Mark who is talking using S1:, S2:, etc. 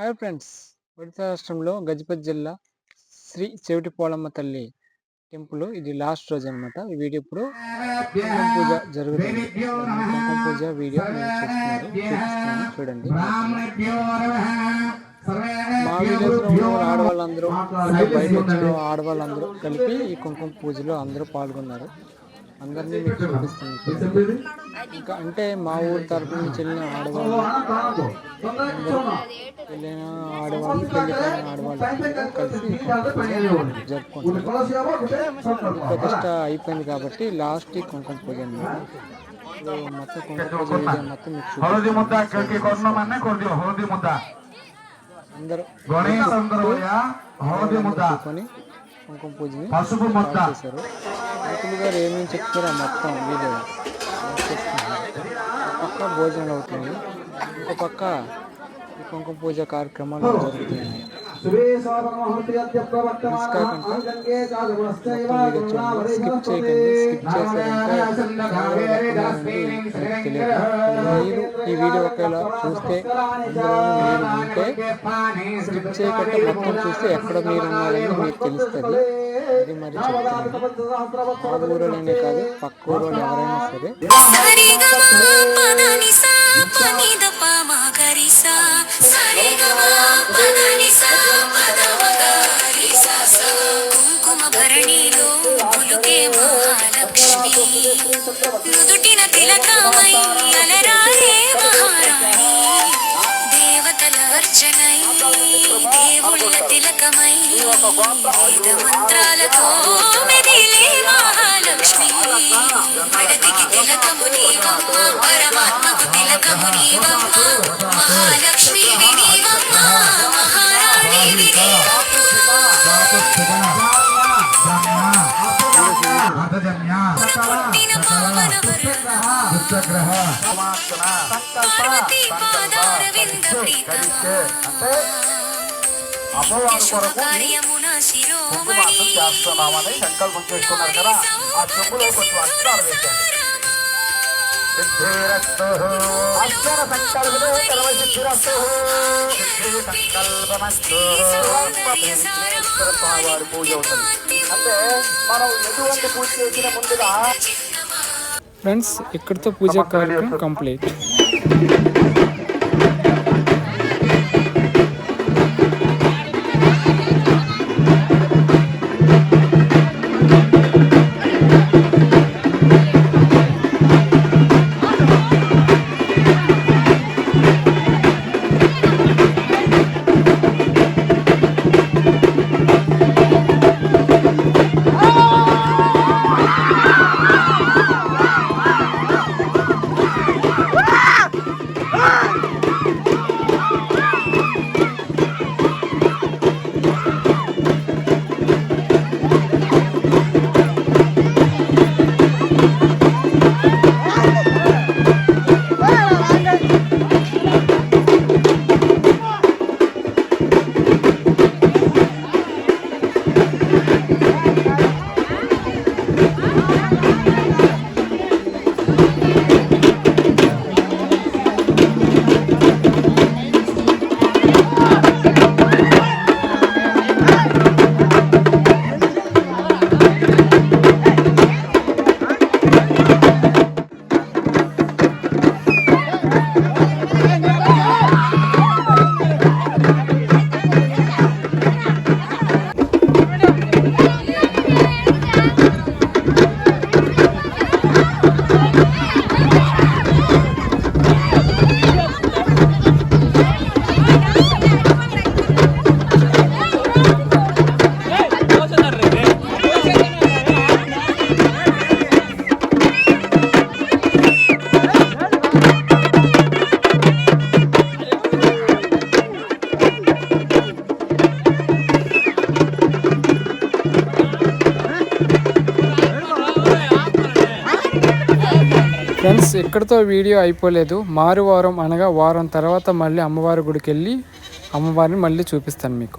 S1: Hi friends, Odisha రాష్ట్రంలో గజపతి జిల్లా శ్రీ చెవిటి పోలమ్మ తల్లి టెంపుల్. ఇది లాస్ట్ రోజు అనమాట. ఈ వీడియో ఇప్పుడు కుంకుమ పూజ జరుగుతుంది. కుంకుమ పూజ వీడియో నేను చూపిస్తున్నాను చూడండి. మా విలేజ్ లో ఉన్న ఆడవాళ్ళందరూ బయట వచ్చిన ఆడవాళ్ళందరూ కలిపి ఈ కుంకుమ పూజలో అందరూ పాల్గొన్నారు. అందరినీ మీకు చూపిస్తున్నాను. ఇంకా అంటే మా ఊరి తరపు నుంచి వెళ్ళిన ఆడవాళ్ళు, పెళ్ళైన ఆడవాళ్ళు, పెళ్ళికైన ఆడవాళ్ళు కలిసి జరుపుకుంటారు. ప్రతిష్ట అయిపోయింది కాబట్టి లాస్ట్ ఈ కుంకుమ పూజ అన్నమాట. మొత్తం కుంకుమ పూజ వీడియో మొత్తం మీకు అందరూ కొని కుంకుమ పూజని చేశారు. పంతులు గారు ఏమేమి చెప్తారో మొత్తం వీడియో పక్క భోజనాలు అవుతుంది, ఇంకో పక్క ఈ కుంకుమ పూజ కార్యక్రమాలు జరుగుతున్నాయి. స్కిప్ చేయకండి. స్కిప్ చేశారంటే తెలియదు. మీరు ఈ వీడియో ఒకవేళ చూస్తే మీరు ఉంటే స్కిప్ చేయకుండా మొత్తం చూస్తే ఎక్కడ మీరు ఉన్నారని మీకు తెలుస్తుంది. అది మరి చెప్తాను. ఆ ఊరోనే కాదు, పక్క ఊరోళ్ళు ఎవరైనా సరే
S2: కుంకుమ భరణిలో పులుకే మహాలక్ష్మి, నుదుటిన తిలకమై అలరారే మహారాణి, దేవతల అర్చనై దేవుళ్ళ తిలకమై వేద మంత్రాలతో మెదిలే మహాలక్ష్మి, పడతికి తిలకము నీవమ్మ, పరమాత్మకు తిలకము నీవమ్మ, మహాలక్ష్మి వినీవమ్మ, మహారాణి వినీవమ్మ.
S3: అమ్మవారి కొరకు ఉపవాసం చేస్తున్నామని సంకల్పం చేసుకున్నారు కదా. ఆ చెప్పులో కొంచెం అక్షరాలు వేశారు. అక్షర సంకల్పమే కలవసిద్ధిరస్తు, సంకల్పమస్తు. వారి పూజ అవుతుంది. అంటే మనం ఎటువంటి పూజ చేసిన ముందుగా
S1: ఫ్రెండ్స్, ఇక్కడితో పూజ కార్యక్రమం కంప్లీట్. ఫ్రెండ్స్, ఇక్కడితో వీడియో అయిపోలేదు. వారం అనగా వారం తర్వాత మళ్ళీ అమ్మవారి గుడికి వెళ్ళి అమ్మవారిని మళ్ళీ చూపిస్తాను మీకు.